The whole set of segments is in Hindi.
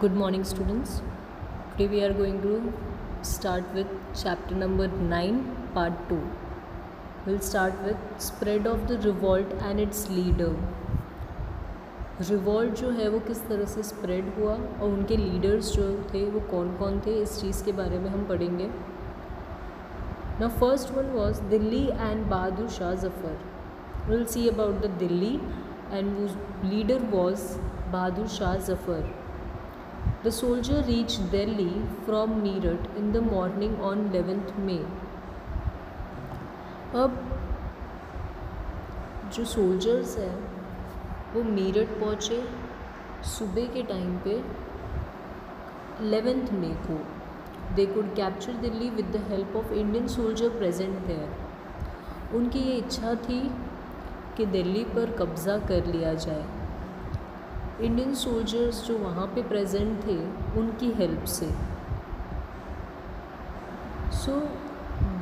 Good morning, students. Today we are going to start with chapter number 9, part 2. We'll start with spread of the revolt and its leader. Revolt जो है वो किस तरह से स्प्रेड हुआ और उनके लीडर्स जो थे वो कौन कौन थे, इस चीज़ के बारे में हम पढ़ेंगे. Now first one was Delhi and Bahadur Shah Zafar. We'll see about the Delhi and whose leader was Bahadur Shah Zafar. The soldier reached Delhi from Meerut in the morning on 11th May. अब जो सोल्जर्स हैं वो मीरठ पहुँचे सुबह के टाइम पे 11th मई को. They could capture Delhi with the help of Indian soldier present there. उनकी ये इच्छा थी कि दिल्ली पर कब्ज़ा कर लिया जाए. इंडियन सोल्जर्स जो वहाँ पे प्रेजेंट थे उनकी हेल्प से. So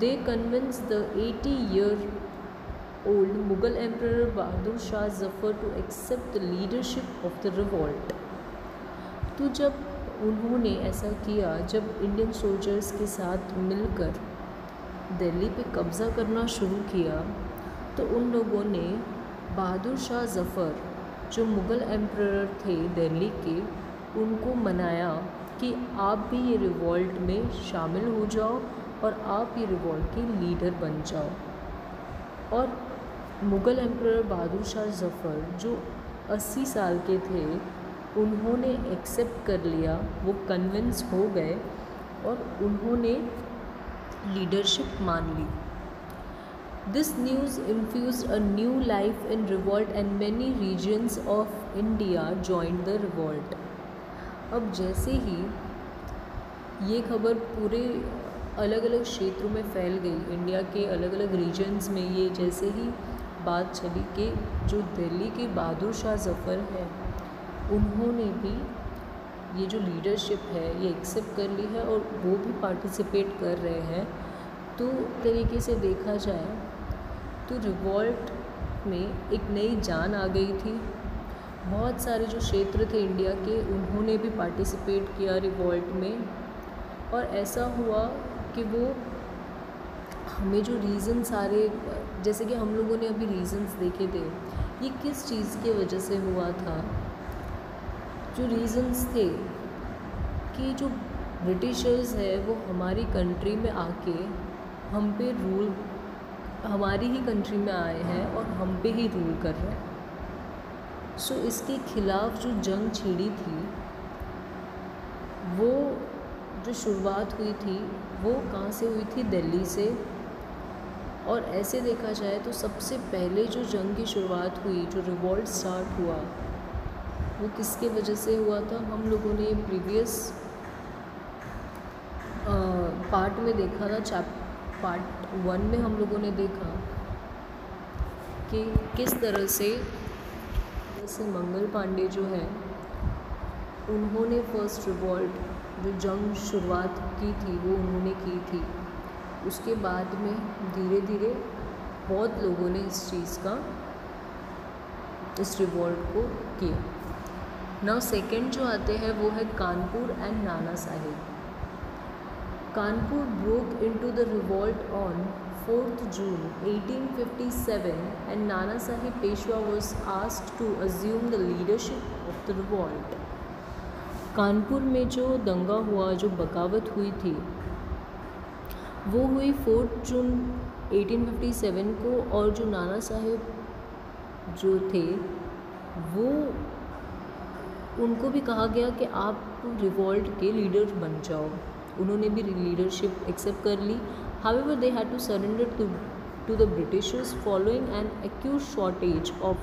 they convince the 80-year-old Mughal emperor Bahadur Shah Zafar to accept the leadership of the revolt. तो जब उन्होंने ऐसा किया, जब इंडियन सोल्जर्स के साथ मिलकर दिल्ली पे कब्ज़ा करना शुरू किया, तो उन लोगों ने बहादुर शाह ज़फ़र जो मुग़ल एम्परर थे दिल्ली के, उनको मनाया कि आप भी ये रिवॉल्ट में शामिल हो जाओ और आप ये रिवॉल्ट के लीडर बन जाओ. और मुग़ल एम्परर बहादुर शाह ज़फ़र जो 80 साल के थे, उन्होंने एक्सेप्ट कर लिया, वो कन्विंस हो गए और उन्होंने लीडरशिप मान ली. This news infused a new life in revolt and many regions of India joined the revolt. अब जैसे ही ये खबर पूरे अलग अलग क्षेत्रों में फैल गई, इंडिया के अलग अलग रीजन्स में ये जैसे ही बात चली कि जो दिल्ली के बहादुर शाह ज़फ़र हैं उन्होंने भी ये जो लीडरशिप है ये एक्सेप्ट कर ली है और वो भी पार्टिसिपेट कर रहे हैं, तो तरीके से देखा जाए तो रिवॉल्ट में एक नई जान आ गई थी. बहुत सारे जो क्षेत्र थे इंडिया के, उन्होंने भी पार्टिसिपेट किया रिवॉल्ट में. और ऐसा हुआ कि वो हमें जो रीज़न सारे, जैसे कि हम लोगों ने अभी रीज़न्स देखे थे, ये किस चीज़ की वजह से हुआ था. जो रीज़न्स थे कि जो ब्रिटिशर्स है वो हमारी कंट्री में आके हम पे रूल, हमारी ही कंट्री में आए हैं और हम पे ही रूल कर रहे हैं. सो इसके ख़िलाफ़ जो जंग छिड़ी थी, वो जो शुरुआत हुई थी वो कहाँ से हुई थी? दिल्ली से. और ऐसे देखा जाए तो सबसे पहले जो जंग की शुरुआत हुई, जो रिवॉल्ट स्टार्ट हुआ, वो किसके वजह से हुआ था? हम लोगों ने प्रीवियस पार्ट में देखा था. पार्ट 1 में हम लोगों ने देखा कि किस तरह से मंगल पांडे जो है उन्होंने फर्स्ट रिवॉल्ट जो जंग शुरुआत की थी वो उन्होंने की थी. उसके बाद में धीरे धीरे बहुत लोगों ने इस चीज़ का, इस रिवॉल्ट को किया. नाउ सेकंड जो आते हैं वो है Kanpur and Nana Sahib. Kanpur broke into the revolt on 4th June 1857 and Nana Sahib Peshwa was asked to assume the leadership of the revolt. Kanpur में जो दंगा हुआ, जो बगावत हुई थी, वो हुई 4 जून 1857 को. और जो नाना साहिब जो थे वो, उनको भी कहा गया कि आप रिवॉल्ट के लीडर बन जाओ. उन्होंने भी लीडरशिप एक्सेप्ट कर ली. However they had to surrender to the Britishers following an acute shortage of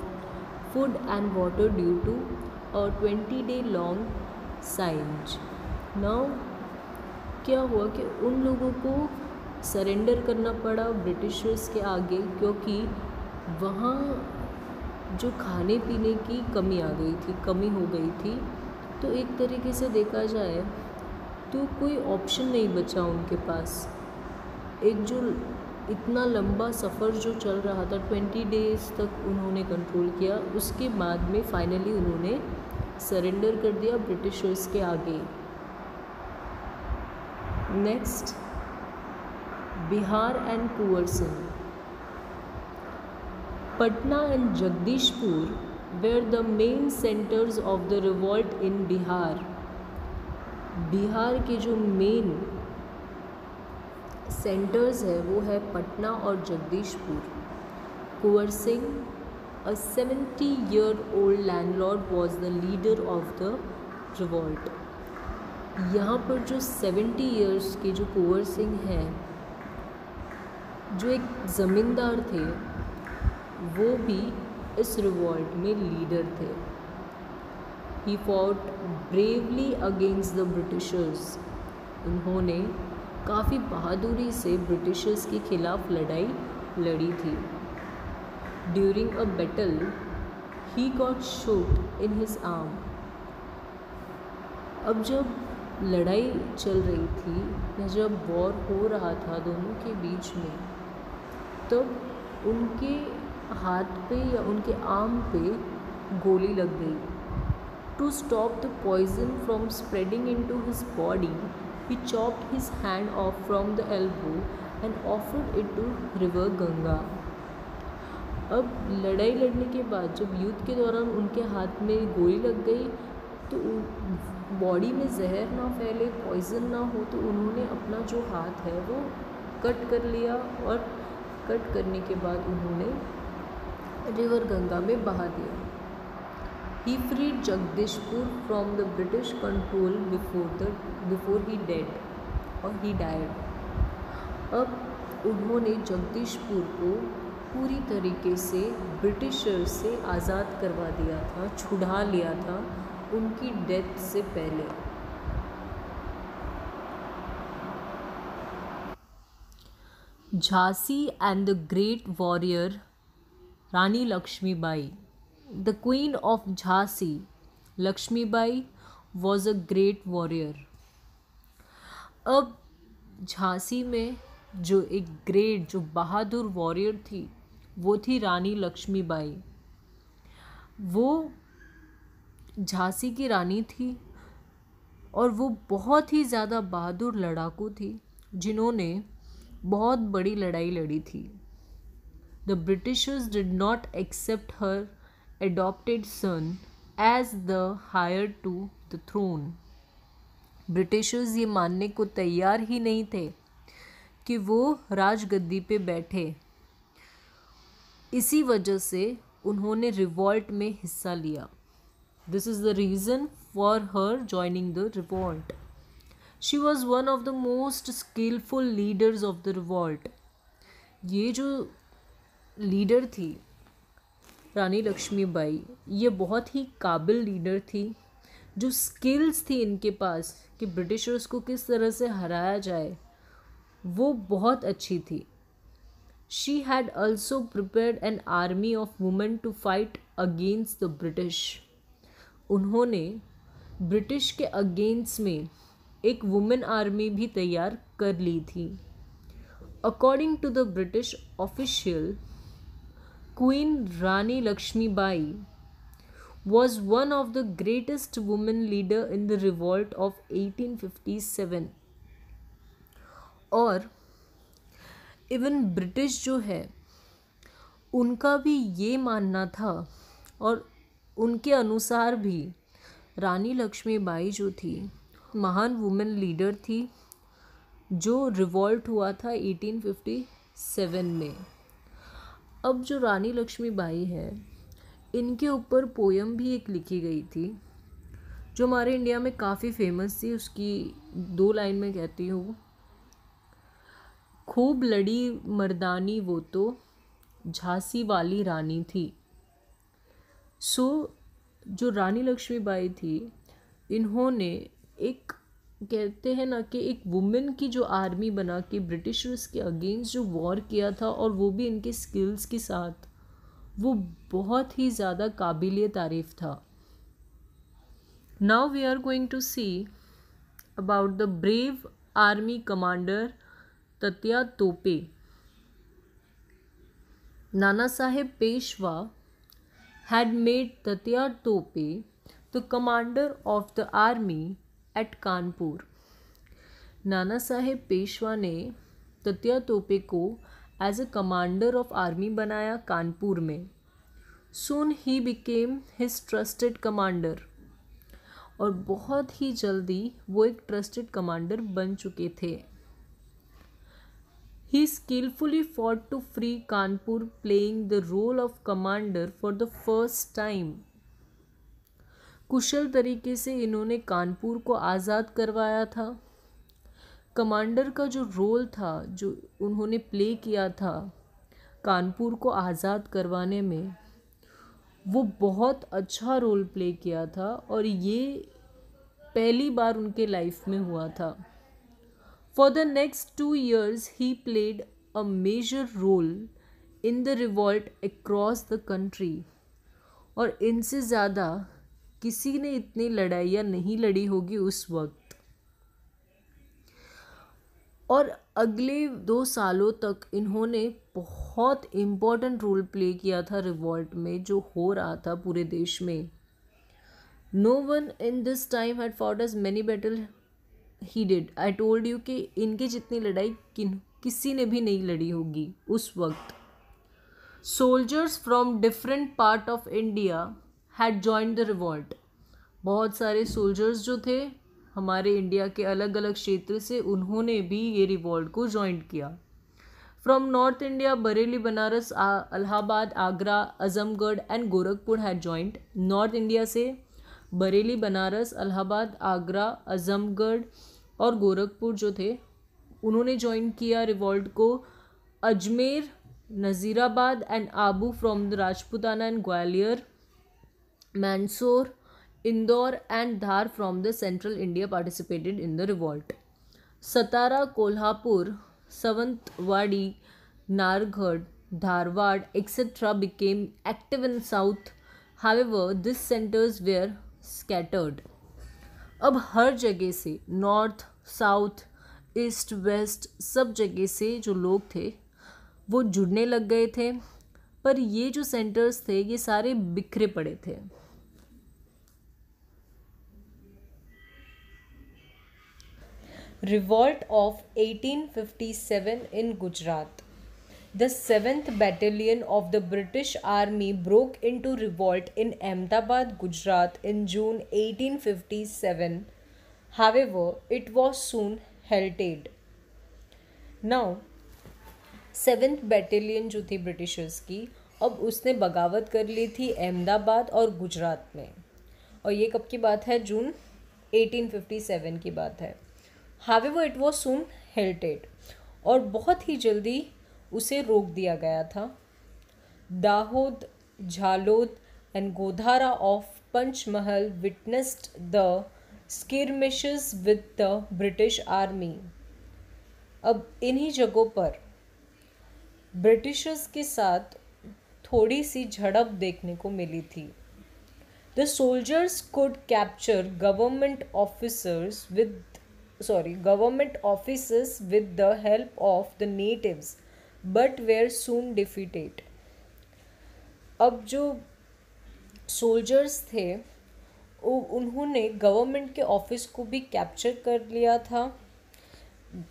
food and water due to a 20-day long siege. Now क्या हुआ कि उन लोगों को सरेंडर करना पड़ा ब्रिटिशर्स के आगे, क्योंकि वहाँ जो खाने पीने की कमी आ गई थी, कमी हो गई थी. तो एक तरीके से देखा जाए तो कोई ऑप्शन नहीं बचा उनके पास. एक जो इतना लंबा सफ़र जो चल रहा था, 20 days तक उन्होंने कंट्रोल किया. उसके बाद में फाइनली उन्होंने सरेंडर कर दिया ब्रिटिशर्स के आगे। Next, Bihar and Kunwar Singh. Patna and Jagdishpur were the main centres of the revolt in Bihar. Bihar के जो मेन सेंटर्स है वो है पटना और Jagdishpur. Kunwar Singh, a 70-year-old landlord, was the leader of the revolt। यहाँ पर जो 70 years के जो कुंवर सिंह हैं, जो एक ज़मींदार थे, वो भी इस रिवॉल्ट में लीडर थे। He fought bravely against the Britishers। उन्होंने काफ़ी बहादुरी से ब्रिटिशर्स के खिलाफ लड़ाई लड़ी थी। During a battle, he got shot in his arm। अब जब लड़ाई चल रही थी या जब वॉर हो रहा था दोनों के बीच में, तब उनके हाथ पे या उनके आर्म पे गोली लग गई। To stop the poison from spreading into his body, he chopped his hand off from the elbow and offered it to river Ganga। अब लड़ाई लड़ने के बाद जब युद्ध के दौरान उनके हाथ में गोली लग गई तो बॉडी में जहर ना फैले, पॉइज़न ना हो, तो उन्होंने अपना जो हाथ है वो कट कर लिया और कट करने के बाद उन्होंने रिवर गंगा में बहा दिया। He freed Jagdishpur from the British control before he died। अब उन्होंने जगदीशपुर को पूरी तरीके से ब्रिटिशर से आज़ाद करवा दिया था, छुड़ा लिया था उनकी डेथ से पहले। Jhansi and the great warrior Rani Lakshmibai. The Queen of Jhansi, Lakshmibai, was a great warrior। अब झांसी में जो एक ग्रेट, जो बहादुर वॉरियर थी, वो थी रानी लक्ष्मीबाई। वो झांसी की रानी थी और वो बहुत ही ज़्यादा बहादुर लड़ाकू थी जिन्होंने बहुत बड़ी लड़ाई लड़ी थी। The Britishers did not accept her adopted son as the heir to the throne। Britishers ये मानने को तैयार ही नहीं थे कि वो राजगद्दी पे बैठे। इसी वजह से उन्होंने रिवॉल्ट में हिस्सा लिया। This is the reason for her joining the revolt. She was one of the most skilful leaders of the revolt. ये जो लीडर थी रानी लक्ष्मीबाई, ये बहुत ही काबिल लीडर थी। जो स्किल्स थी इनके पास कि ब्रिटिशर्स को किस तरह से हराया जाए, वो बहुत अच्छी थी। She had also prepared an army of women to fight against the British. उन्होंने ब्रिटिश के अगेंस्ट में एक वुमेन आर्मी भी तैयार कर ली थी। According to the British official, Queen Rani Lakshmibai was one of the greatest women leader in the revolt of 1857। और इवन ब्रिटिश जो है उनका भी ये मानना था और उनके अनुसार भी रानी लक्ष्मीबाई जो थी महान वुमेन लीडर थी जो रिवॉल्ट हुआ था 1857 में। अब जो रानी लक्ष्मीबाई है, इनके ऊपर पोयम भी एक लिखी गई थी जो हमारे इंडिया में काफ़ी फेमस थी। उसकी 2 लाइन में कहती हूँ, खूब लड़ी मर्दानी वो तो झांसी वाली रानी थी। जो रानी लक्ष्मीबाई थी, इन्होंने एक कहते हैं ना कि एक वुमेन की जो आर्मी बना के ब्रिटिशर्स के अगेंस्ट जो वॉर किया था, और वो भी इनके स्किल्स के साथ, वो बहुत ही ज़्यादा काबिलिय तारीफ़ था। Now we are going to see about the brave army commander Tatya Tope. Nana Sahib Peshwa had made Tatya Tope the commander of the army at Kanpur. Nana Sahib Peshwa ने तत्या तोपे को as a commander of army बनाया कानपुर में। सून ही बिकेम हिज ट्रस्टेड कमांडर, और बहुत ही जल्दी वो एक ट्रस्टेड कमांडर बन चुके थे। He skillfully fought to free Kanpur, playing the role of commander for the first time. कुशल तरीके से इन्होंने कानपुर को आज़ाद करवाया था। कमांडर का जो रोल था, जो उन्होंने प्ले किया था कानपुर को आज़ाद करवाने में, वो बहुत अच्छा रोल प्ले किया था, और ये पहली बार उनके लाइफ में हुआ था। For the next 2 years, he played a major role in the revolt across the country. और इनसे ज़्यादा किसी ने इतनी लड़ाइयाँ नहीं लड़ी होगी उस वक्त। और अगले 2 सालों तक इन्होंने बहुत इम्पोर्टेंट रोल प्ले किया था रिवॉल्ट में, जो हो रहा था पूरे देश में। No one in this time had fought as many battles he did. I told you कि इनके जितनी लड़ाई किसी ने भी नहीं लड़ी होगी उस वक्त। Soldiers from different part of India had joined the revolt. बहुत सारे सोल्जर्स जो थे हमारे इंडिया के अलग अलग क्षेत्र से, उन्होंने भी ये रिवॉल्ट को ज्वाइन किया। From north India, Bareilly, Banaras, Allahabad, Agra, Azamgarh and Gorakhpur had joint. North India से बरेली, बनारस, इलाहाबाद, आगरा, आजमगढ़ और गोरखपुर जो थे उन्होंने ज्वाइन किया रिवॉल्ट को। Ajmer, Nasirabad and Abu from the Rajputana and Gwalior, Mandsaur, Indore and Dhar from the central India participated in the revolt. Satara, Kolhapur, Sawantwadi, Nargarh, Dharwad etc. became active in south. However, these centers were scattered. अब हर जगह से, नॉर्थ, साउथ, ईस्ट, वेस्ट, सब जगह से जो लोग थे वो जुड़ने लग गए थे, पर ये जो सेंटर्स थे ये सारे बिखरे पड़े थे। Revolt of 1857 in Gujarat. The 7th Battalion of the British Army broke into revolt in Ahmedabad, Gujarat in June 1857. However, it was soon halted. Now, 7th Battalion जो थी ब्रिटिशर्स की, अब उसने बगावत कर ली थी अहमदाबाद और गुजरात में, और ये कब की बात है? जून 1857 की बात है। However, it was soon halted, और बहुत ही जल्दी उसे रोक दिया गया था। Dahod, Jhalod and Godhra of Panchmahal witnessed the skirmishes with the British army. अब इन्हीं जगहों पर ब्रिटिशर्स के साथ थोड़ी सी झड़प देखने को मिली थी। The soldiers could capture government officers with the help of the natives, but were soon defeated. अब जो सोल्जर्स थे उन्होंने गवर्नमेंट के ऑफिस को भी कैप्चर कर लिया था,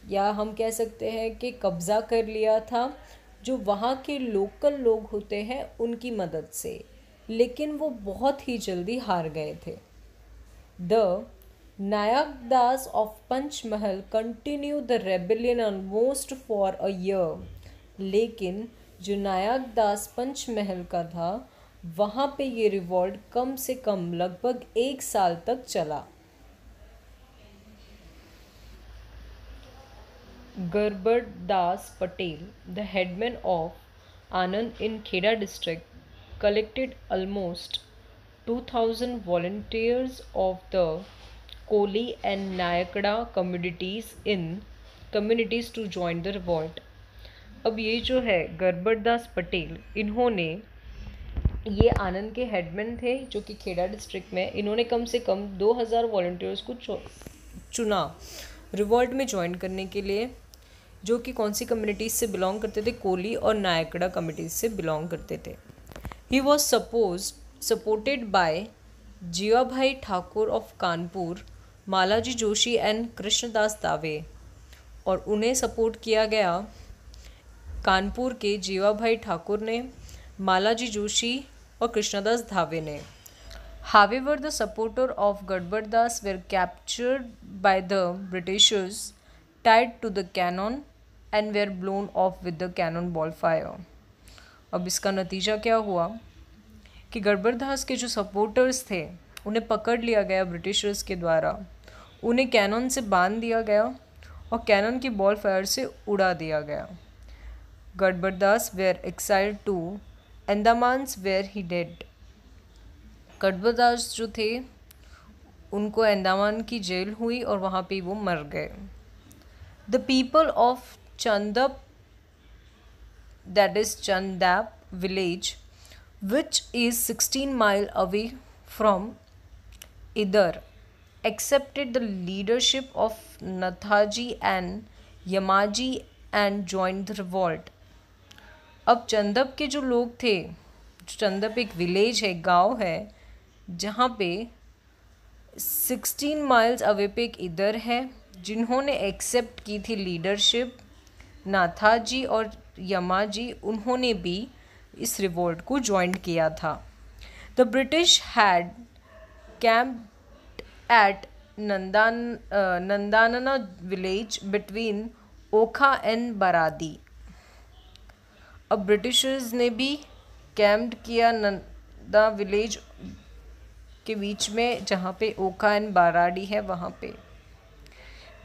या हम कह सकते हैं कि कब्ज़ा कर लिया था, जो वहाँ के लोकल लोग होते हैं उनकी मदद से, लेकिन वो बहुत ही जल्दी हार गए थे। The Naikdas of Panchmahal continue the rebellion almost for a year. लेकिन जो नायकदास पंचमहल का था वहाँ पे ये रिवॉल्ट कम से कम लगभग 1 साल तक चला। Garbhadass Patel, the headman of Anand in Kheda district, collected almost 2000 volunteers of the Koli and Nayakda communities to join the revolt. अब ये जो है गरबड़दास पटेल, इन्होंने, ये आनंद के हेडमैन थे जो कि खेड़ा डिस्ट्रिक्ट में, इन्होंने कम से कम 2000 वॉलंटियर्स को चुना रिवॉल्ट में ज्वाइन करने के लिए, जो कि कौन सी कम्युनिटीज़ से बिलोंग करते थे? कोली और नायकड़ा कम्युनिटीज़ से बिलोंग करते थे। He was supported by Jivabhai Thakur of Kanpur, Malaji Joshi and Krishnadas Dave, और उन्हें सपोर्ट किया गया कानपुर के जीवाभाई ठाकुर ने, मालाजी जोशी और कृष्णदास धावे ने। However, the supporters of Gadbardas were captured by the Britishers, tied to the cannon, and were blown off with the cannonball fire. अब इसका नतीजा क्या हुआ कि गड़बड़दास के जो सपोर्टर्स थे उन्हें पकड़ लिया गया ब्रिटिशर्स के द्वारा, उन्हें कैनन से बांध दिया गया और कैनन की बॉल फायर से उड़ा दिया गया। Garbaddas were exiled to Andamans where he died. Garbaddas जो थे उनको अंडमान की जेल हुई और वहाँ पे वो मर गए। The people of Chandap, that is Chandap village, which is 16 mile away from इधर, accepted the leadership of Nathaji and Yamaji and joined the revolt. अब चंदप के जो लोग थे, चंदप एक विलेज है, गांव है, जहाँ पे 16 माइल्स अवे पे एक इधर है, जिन्होंने एक्सेप्ट की थी लीडरशिप, नाथाजी और यमाजी, उन्होंने भी इस रिवोल्ट को ज्वाइन किया था। The British had camp at Nandanana village between Okha and Baradi. अब ब्रिटिशर्स ने भी कैम्प किया नंदा विलेज के बीच में, जहाँ पे ओखा एंड बाराडी है, वहाँ पे।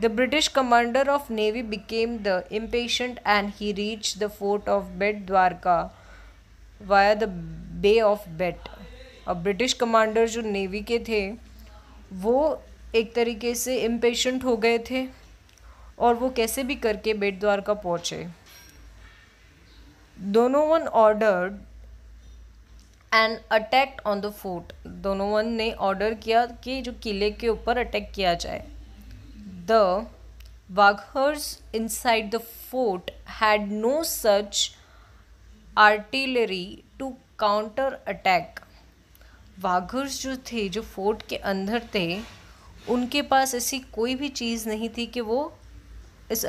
The British commander of navy became the impatient and he reach the fort of Bet Dwarka via the bay of Bet. अब ब्रिटिश कमांडर जो नेवी के थे वो एक तरीके से इम्पेशेंट हो गए थे और वो कैसे भी करके बेट द्वारका पहुँचे। Donovan ordered and attack on the fort. Donovan ने ऑर्डर किया कि जो किले के ऊपर अटैक किया जाए। The Waghers inside the fort had no such artillery to counter attack. Waghers जो थे, जो फोर्ट के अंदर थे, उनके पास ऐसी कोई भी चीज़ नहीं थी कि वो इस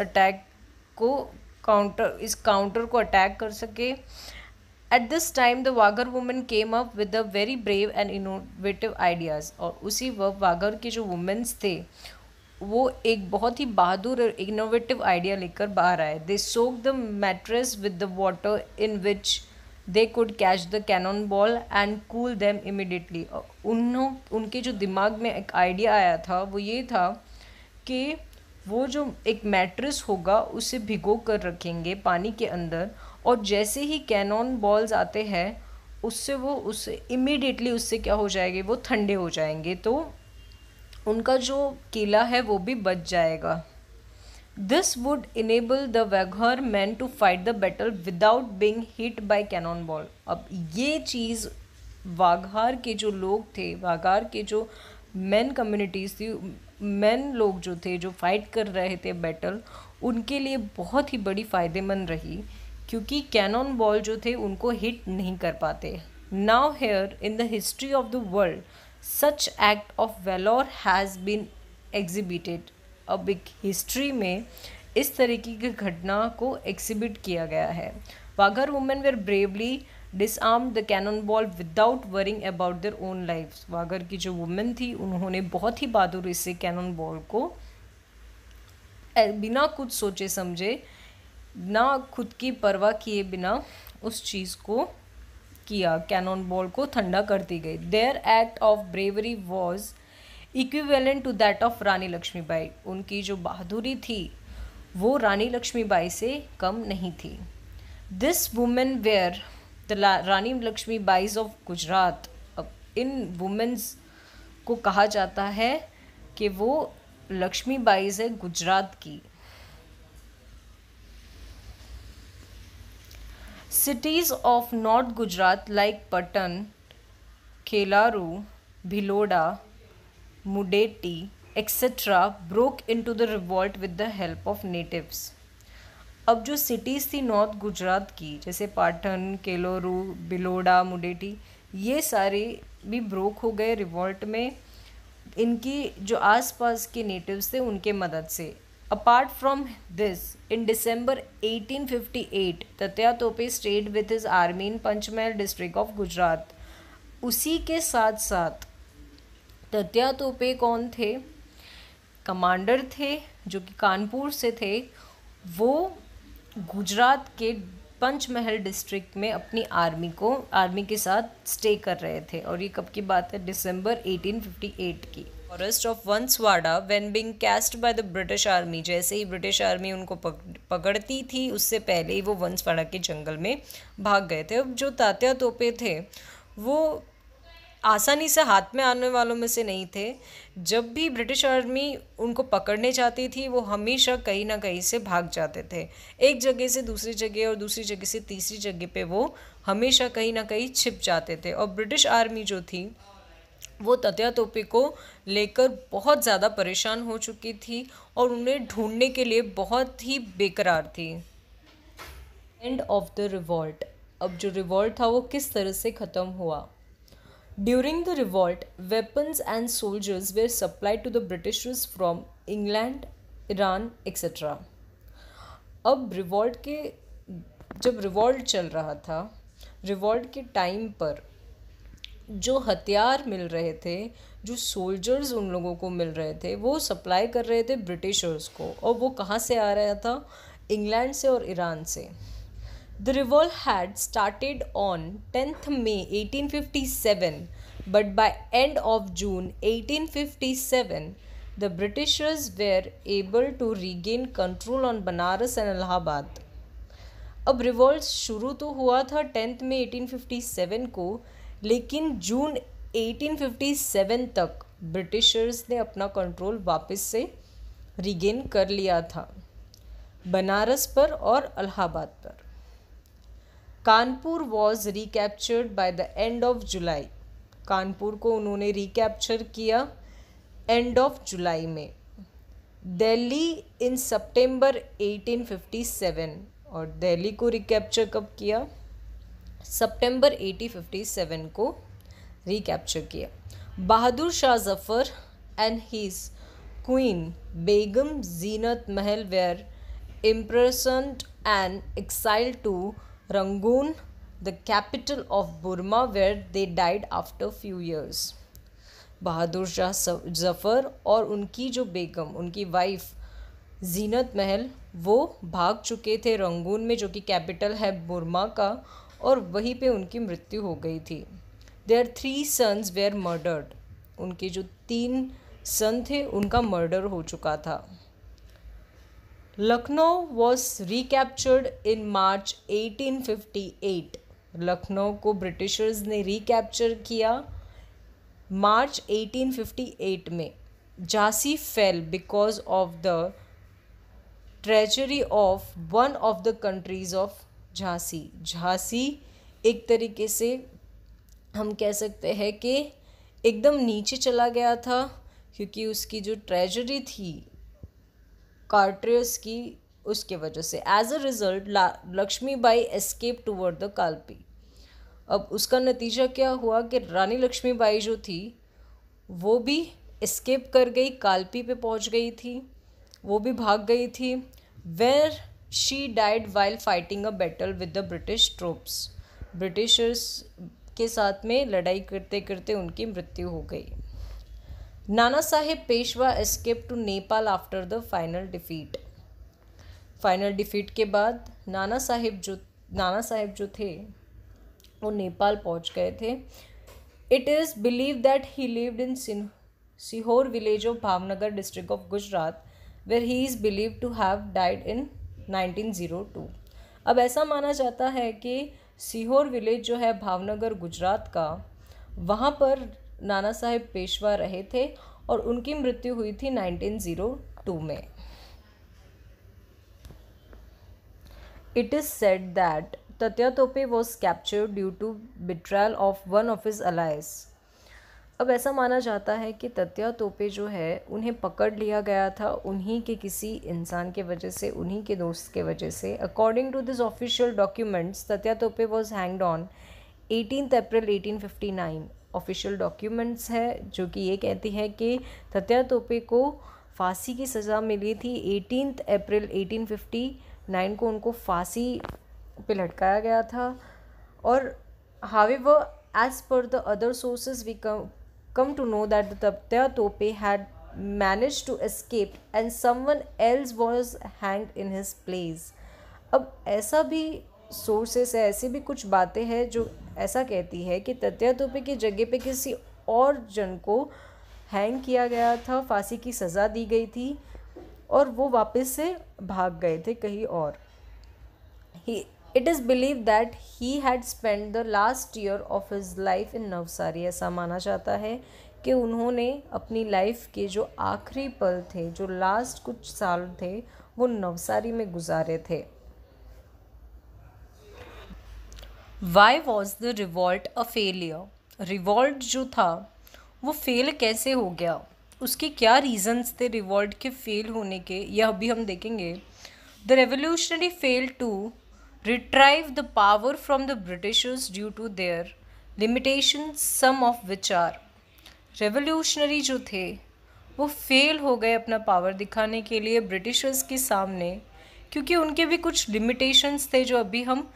काउंटर को अटैक कर सके। At this time the Wagher women came up with the very brave and innovative ideas. और उसी वक्त वाघर के जो वुमेन्स थे वो एक बहुत ही बहादुर और इनोवेटिव आइडिया लेकर बाहर आए। They soak the mattress with the water in which they could catch the cannon ball and cool them immediately. उनके जो दिमाग में एक आइडिया आया था वो ये था कि वो जो एक मैट्रेस होगा उसे भिगो कर रखेंगे पानी के अंदर, और जैसे ही कैनन बॉल्स आते हैं उससे इमिडिएटली उससे क्या हो जाएंगे, वो ठंडे हो जाएंगे, तो उनका जो किला है वो भी बच जाएगा। This would enable the Waghar men to fight the battle without being hit by cannonball. अब ये चीज़ वाघार के जो लोग थे, वाघार के जो मैन कम्युनिटीज़ थी, मैन लोग जो थे जो फाइट कर रहे थे बैटल, उनके लिए बहुत ही बड़ी फ़ायदेमंद रही, क्योंकि कैनन बॉल जो थे उनको हिट नहीं कर पाते। Now here in the history of the world such act of valour has been exhibited. अब एक हिस्ट्री में इस तरीके की घटना को एग्जिबिट किया गया है। Wagher women were bravely disarm the cannon ball without worrying about their own lifes. Wagher की जो वुमेन थी उन्होंने बहुत ही बहादुरी से कैनन बॉल को बिना कुछ सोचे समझे, ना खुद की परवाह किए बिना उस चीज़ को किया, कैनन बॉल को ठंडा करती गई। Their act of bravery was equivalent to that of Rani Lakshmibai. उनकी जो बहादुरी थी वो रानी लक्ष्मीबाई से कम नहीं थी। This women were the Rani Lakshmibais of Gujarat. अब इन वुमेन्स को कहा जाता है कि वो लक्ष्मीबाईज है गुजरात की। Cities of North Gujarat like Patan, Khelaru, Bhiloda, Mudeti, etc. broke into the revolt with the help of natives. अब जो सिटीज़ थी नॉर्थ गुजरात की, जैसे पाटन, केलोरू, बिलोडा, मुडेटी, ये सारे भी ब्रोक हो गए रिवॉल्ट में, इनकी जो आसपास के नेटिव्स थे उनके मदद से। Apart from this, in December 1858 तत्या तोपे stayed with his army in Panchmahal district of Gujarat. उसी के साथ साथ तत्या तोपे कौन थे? कमांडर थे जो कि कानपुर से थे। वो गुजरात के पंचमहल डिस्ट्रिक्ट में अपनी आर्मी के साथ स्टे कर रहे थे। और ये कब की बात है? दिसंबर 1858 की। Forest of Banswara when being chased by the British army, जैसे ही ब्रिटिश आर्मी उनको पकड़ती थी उससे पहले ही वो वंसवाड़ा के जंगल में भाग गए थे। अब जो तात्या तोपे थे वो आसानी से हाथ में आने वालों में से नहीं थे। जब भी ब्रिटिश आर्मी उनको पकड़ने जाती थी वो हमेशा कहीं ना कहीं से भाग जाते थे। एक जगह से दूसरी जगह और दूसरी जगह से तीसरी जगह पे वो हमेशा कहीं ना कहीं छिप जाते थे। और ब्रिटिश आर्मी जो थी वो तत्या तोपे को लेकर बहुत ज़्यादा परेशान हो चुकी थी और उन्हें ढूंढने के लिए बहुत ही बेकरार थी। End of the revolt. अब जो रिवॉल्ट था वो किस तरह से ख़त्म हुआ? During the revolt, weapons and soldiers were supplied to the Britishers from England, Iran, etc. अब जब रिवॉल्ट चल रहा था, रिवॉल्ट के टाइम पर जो हथियार मिल रहे थे, जो सोल्जर्स उन लोगों को मिल रहे थे, वो सप्लाई कर रहे थे ब्रिटिशर्स को। और वो कहाँ से आ रहा था? इंग्लैंड से और ईरान से। The revolt had started on 10th May 1857, but by end of June 1857, the Britishers were able to regain control on Banaras and Allahabad. अब रिवॉल्ट शुरू तो हुआ था 10th May 1857 को, लेकिन जून 1857 तक ब्रिटिशर्स ने अपना कंट्रोल वापस से रिगेन कर लिया था बनारस पर और इलाहाबाद पर। Kanpur was recaptured by the end of July. Kanpur को उन्होंने रिकैप्चर किया एंड ऑफ जुलाई में। दिल्ली इन सितंबर 1857, और दिल्ली को रिकैप्चर कब किया? सितंबर 1857 को रिकैप्चर किया। Bahadur Shah Zafar and his queen Begum Zeenat Mahal were imprisoned and exiled to Rangoon, the capital of Burma, where they died after few years. बहादुर शाह जफ़र और उनकी जो बेगम, उनकी वाइफ जीनत महल, वो भाग चुके थे रंगून में, जो कि कैपिटल है बुर्मा का, और वहीं पे उनकी मृत्यु हो गई थी। Their 3 sons were murdered. उनके जो 3 सन थे उनका मर्डर हो चुका था। लखनऊ वॉज रिकैप्चर्ड इन मार्च 1858। लखनऊ को ब्रिटिशर्स ने रिकैप्चर किया मार्च 1858 में। Jhansi fail because of the treasury of one of the countries of Jhansi. Jhansi एक तरीके से हम कह सकते हैं कि एकदम नीचे चला गया था, क्योंकि उसकी जो ट्रेजरी थी कार्टरियस की, उसके वजह से। As a result Lakshmibai escape toward the Kalpi. अब उसका नतीजा क्या हुआ कि रानी लक्ष्मीबाई जो थी वो भी एस्केप कर गई, कालपी पे पहुंच गई थी, वो भी भाग गई थी। Where she died while fighting a battle with the British troops. Britishers के साथ में लड़ाई करते करते उनकी मृत्यु हो गई। Nana Sahib Peshwa escape to Nepal after the final defeat. Final defeat के बाद नाना साहेब जो थे वो नेपाल पहुंच गए थे। It is believe that he lived in Sihor village of Bhavnagar district of Gujarat, where he is believe to have died in 1902। अब ऐसा माना जाता है कि सीहोर विलेज जो है भावनगर गुजरात का, वहाँ पर नाना साहेब पेशवा रहे थे और उनकी मृत्यु हुई थी 1902 में। It is said that Tatya Tope was captured due to betrayal of one of his allies. अब ऐसा माना जाता है कि तत्या तोपे जो है उन्हें पकड़ लिया गया था उन्हीं के किसी इंसान के वजह से, उन्हीं के दोस्त के वजह से। According to this official documents, Tatya Tope was hanged on 18 April 1859 official documents है जो कि ये कहती है कि तात्या तोपे को फांसी की सज़ा मिली थी। 18 अप्रैल 1859 को उनको फांसी पे लटकाया गया था। और however, as per the other sources, we come to know that the Tatya Tope had managed to escape and someone else was hanged in his place. अब ऐसा भी सोर्सेस है, ऐसी भी कुछ बातें हैं जो ऐसा कहती है कि तात्या तोपे की जगह पे किसी और जन को हैंग किया गया था, फांसी की सज़ा दी गई थी और वो वापस से भाग गए थे कहीं और। It is believed that he had spent the last year of his life in Navsari. ऐसा माना जाता है कि उन्होंने अपनी लाइफ के जो आखिरी पल थे, जो लास्ट कुछ साल थे, वो नवसारी में गुजारे थे। Why was the revolt a failure? Revolt जो था वो फेल कैसे हो गया, उसके क्या रीजंस थे रिवॉल्ट के फेल होने के, यह अभी हम देखेंगे। The revolutionary fail to retrieve the power from the Britishers due to their limitations, some of which are revolutionary जो थे वो फेल हो गए अपना पावर दिखाने के लिए ब्रिटिशर्स के सामने, क्योंकि उनके भी कुछ लिमिटेशंस थे जो अभी हम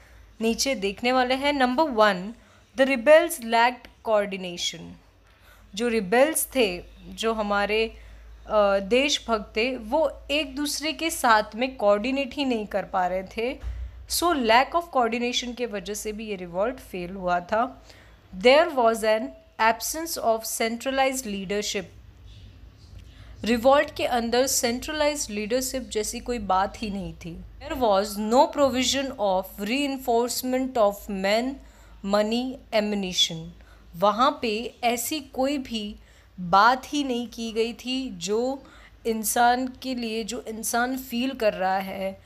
नीचे देखने वाले हैं। Number 1, the rebels lacked coordination. जो रिबेल्स थे, जो हमारे देशभक्त थे, वो एक दूसरे के साथ में कोऑर्डिनेट ही नहीं कर पा रहे थे। सो लैक ऑफ कोऑर्डिनेशन के वजह से भी ये रिवॉल्ट फेल हुआ था। There was an absence of centralised leadership. Revolt के अंदर सेंट्रलाइज्ड लीडरशिप जैसी कोई बात ही नहीं थी। There was no provision of reinforcement of man, money, ammunition. वहाँ पे ऐसी कोई भी बात ही नहीं की गई थी जो इंसान के लिए, जो इंसान फील कर रहा है,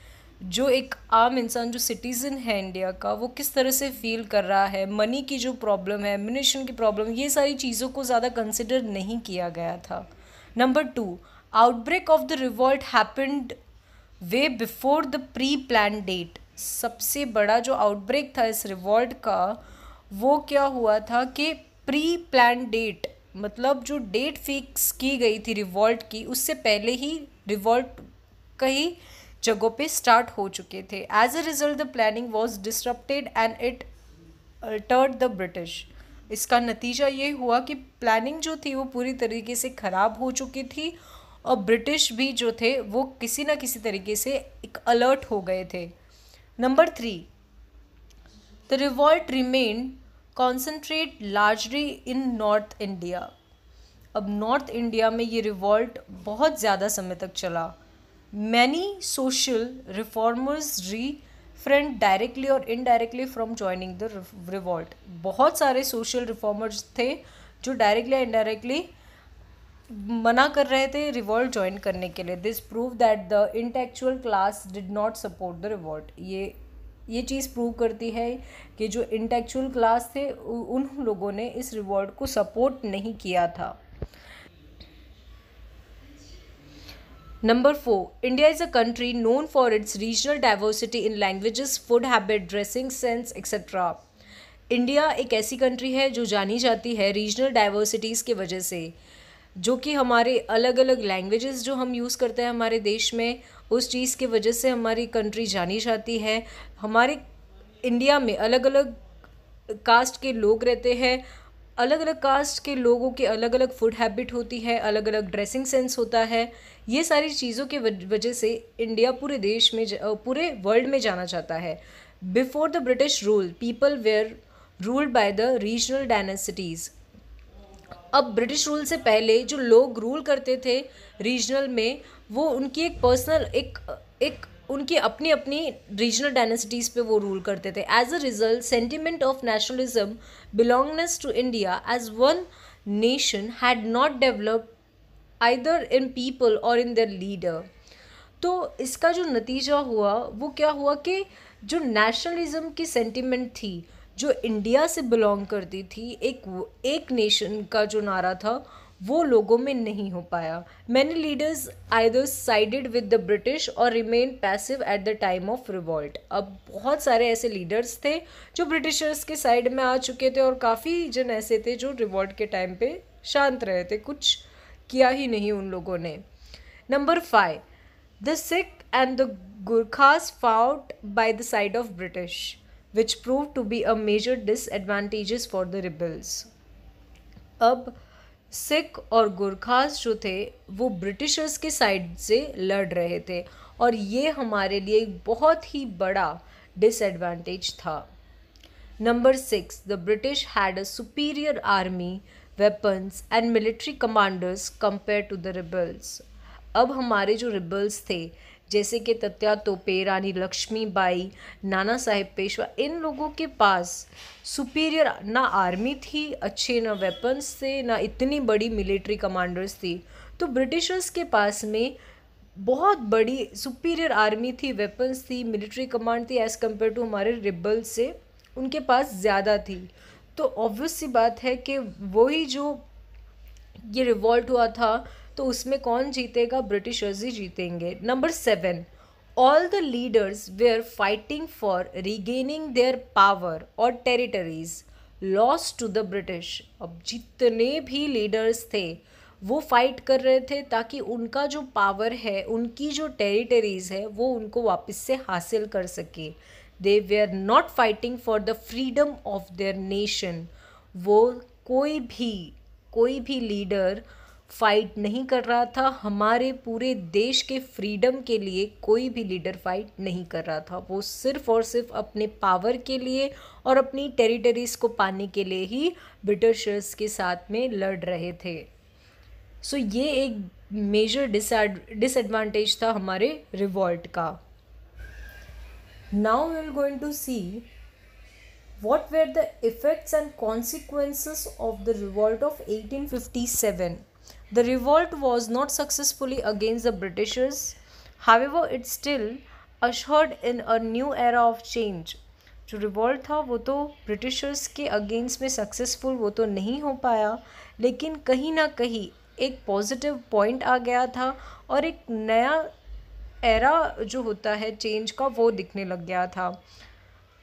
जो एक आम इंसान, जो सिटीज़न है इंडिया का, वो किस तरह से फील कर रहा है। मनी की जो प्रॉब्लम है, एम्युनिशन की प्रॉब्लम, ये सारी चीज़ों को ज़्यादा कंसिडर नहीं किया गया था। Number 2, outbreak of the revolt happened way before the pre plan date. सबसे बड़ा जो आउटब्रेक था इस रिवॉल्ट का, वो क्या हुआ था कि प्री प्लान डेट, मतलब जो डेट फिक्स की गई थी रिवॉल्ट की, उससे पहले ही रिवॉल्ट कई जगहों पे स्टार्ट हो चुके थे। As a result the planning was disrupted and it altered the British. इसका नतीजा ये हुआ कि प्लानिंग जो थी वो पूरी तरीके से ख़राब हो चुकी थी और ब्रिटिश भी जो थे वो किसी ना किसी तरीके से एक अलर्ट हो गए थे। Number 3, the revolt remain concentrate largely in north India. अब नॉर्थ इंडिया में ये रिवॉल्ट बहुत ज़्यादा समय तक चला। Many social reformers refrained directly और indirectly from joining the revolt. बहुत सारे सोशल रिफॉर्मर्स थे जो डायरेक्टली या इनडायरेक्टली मना कर रहे थे रिवॉल्ट ज्वाइन करने के लिए। This prove that the intellectual class did not support the revolt. ये चीज़ प्रूव करती है कि जो इंटेलेक्चुअल क्लास थे उन लोगों ने इस रिवॉल्ट को सपोर्ट नहीं किया था। Number 4, India is a country known for its regional diversity in languages, food habit, dressing sense, etc. India एक ऐसी कंट्री है जो जानी जाती है रीजनल डाइवर्सिटीज़ की वजह से, जो कि हमारे अलग अलग लैंग्वेजेस जो हम यूज़ करते हैं हमारे देश में, उस चीज़ की वजह से हमारी कंट्री जानी जाती है। हमारे इंडिया में अलग अलग कास्ट के लोग रहते हैं, अलग अलग कास्ट के लोगों के अलग अलग फूड हैबिट होती है, अलग अलग ड्रेसिंग सेंस होता है। ये सारी चीज़ों के वजह से इंडिया पूरे देश में, पूरे वर्ल्ड में जाना जाता है। Before the British rule people were ruled by the regional dynasties. अब ब्रिटिश रूल से पहले जो लोग रूल करते थे रीजनल में, वो उनकी एक पर्सनल एक उनकी अपनी अपनी रीजनल डायनेसिटीज़ पे वो रूल करते थे। As a result sentiment of nationalism, belongingness to India as one nation had not developed either in people और इन देयर लीडर। तो इसका जो नतीजा हुआ वो क्या हुआ कि जो नेशनलिज्म की सेंटिमेंट थी, जो इंडिया से बिलोंग करती थी, एक नेशन का जो नारा था, वो लोगों में नहीं हो पाया। Many leaders either sided with the British और remain passive at the time of revolt. अब बहुत सारे ऐसे लीडर्स थे जो ब्रिटिशर्स के साइड में आ चुके थे और काफ़ी जन ऐसे थे जो रिवॉल्ट के टाइम पे शांत रहे थे, कुछ किया ही नहीं उन लोगों ने। Number 5, the Sikh and the गुरखास fought by the side of British, which proved to be a major disadvantages for the rebels. अब सिख और गुरखास जो थे वो ब्रिटिशर्स के साइड से लड़ रहे थे और ये हमारे लिए एक बहुत ही बड़ा डिसएडवांटेज था। Number 6, the British had a superior army, weapons and military commanders compare to the rebels. अब हमारे जो रिबल्स थे जैसे कि तत्या तोपे, रानी लक्ष्मीबाई, नाना साहेब पेशवा, इन लोगों के पास सुपीरियर ना आर्मी थी अच्छे, ना वेपन्स थे, ना इतनी बड़ी मिलिट्री कमांडर्स थी। तो ब्रिटिशर्स के पास में बहुत बड़ी सुपीरियर आर्मी थी, वेपन्स थी, मिलिट्री कमांड थी एज़ कम्पेयर टू हमारे रिबल्स से उनके पास ज़्यादा थी। तो ऑब्वियस सी बात है कि वही जो ये रिवॉल्ट हुआ था तो उसमें कौन जीतेगा? ब्रिटिशर्स ही जीतेंगे। Number 7, all the leaders were fighting for regaining their power और territories lost to the British. अब जितने भी लीडर्स थे वो फाइट कर रहे थे ताकि उनका जो पावर है, उनकी जो टेरिटरीज है वो उनको वापस से हासिल कर सके। They were not fighting for the freedom of their nation. वो कोई भी लीडर फाइट नहीं कर रहा था हमारे पूरे देश के फ्रीडम के लिए। कोई भी लीडर फाइट नहीं कर रहा था, वो सिर्फ और सिर्फ अपने पावर के लिए और अपनी टेरिटरीज को पाने के लिए ही ब्रिटिशर्स के साथ में लड़ रहे थे। सो ये एक मेजर डिसएडवांटेज था हमारे रिवॉल्ट का। Now we are going to see what were the effects and consequences of the revolt of 1857. The revolt was not successfully against the Britishers. However, it still ushered in a new era of change. जो रिवॉल्ट था वो तो ब्रिटिशर्स के अगेंस्ट में सक्सेसफुल वो तो नहीं हो पाया, लेकिन कहीं ना कहीं एक पॉजिटिव पॉइंट आ गया था और एक नया एरा जो होता है चेंज का वो दिखने लग गया था।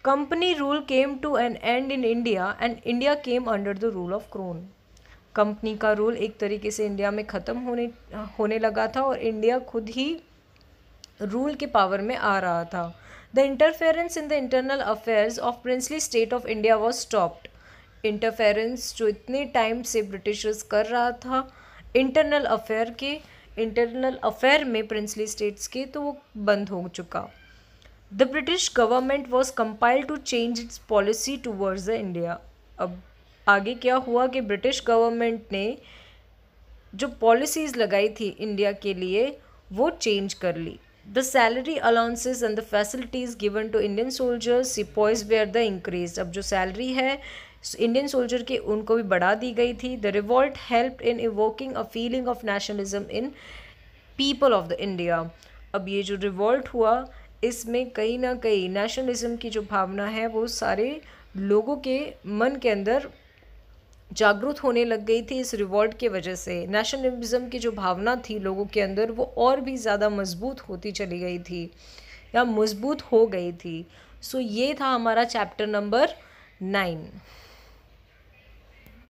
Company rule came to an end in India and India came under the rule of crown. Company का रूल एक तरीके से इंडिया में ख़त्म होने लगा था और इंडिया खुद ही रूल के पावर में आ रहा था। The interference in the internal affairs of princely state of India was stopped. Interference जो इतने टाइम से ब्रिटिशर्स कर रहा था इंटरनल अफेयर में प्रिंसली स्टेट्स के, तो वो बंद हो चुका। The British government was compelled to change its policy towards the India. अब आगे क्या हुआ कि ब्रिटिश गवर्नमेंट ने जो पॉलिसीज़ लगाई थी इंडिया के लिए वो चेंज कर ली। The salary allowances and the facilities given to Indian soldiers sepoys were the increase. अब जो सैलरी है इंडियन सोल्जर के उनको भी बढ़ा दी गई थी। The revolt helped in evoking a feeling of nationalism in people of the India. अब ये जो रिवॉल्ट हुआ इसमें कहीं ना कहीं नेशनलिज्म की जो भावना है वो सारे लोगों के मन के अंदर जागरूक होने लग गई थी। इस रिवॉल्ट के वजह से नेशनलिज्म की जो भावना थी लोगों के अंदर वो और भी ज़्यादा मजबूत होती चली गई थी या मजबूत हो गई थी। सो ये था हमारा चैप्टर नंबर 9।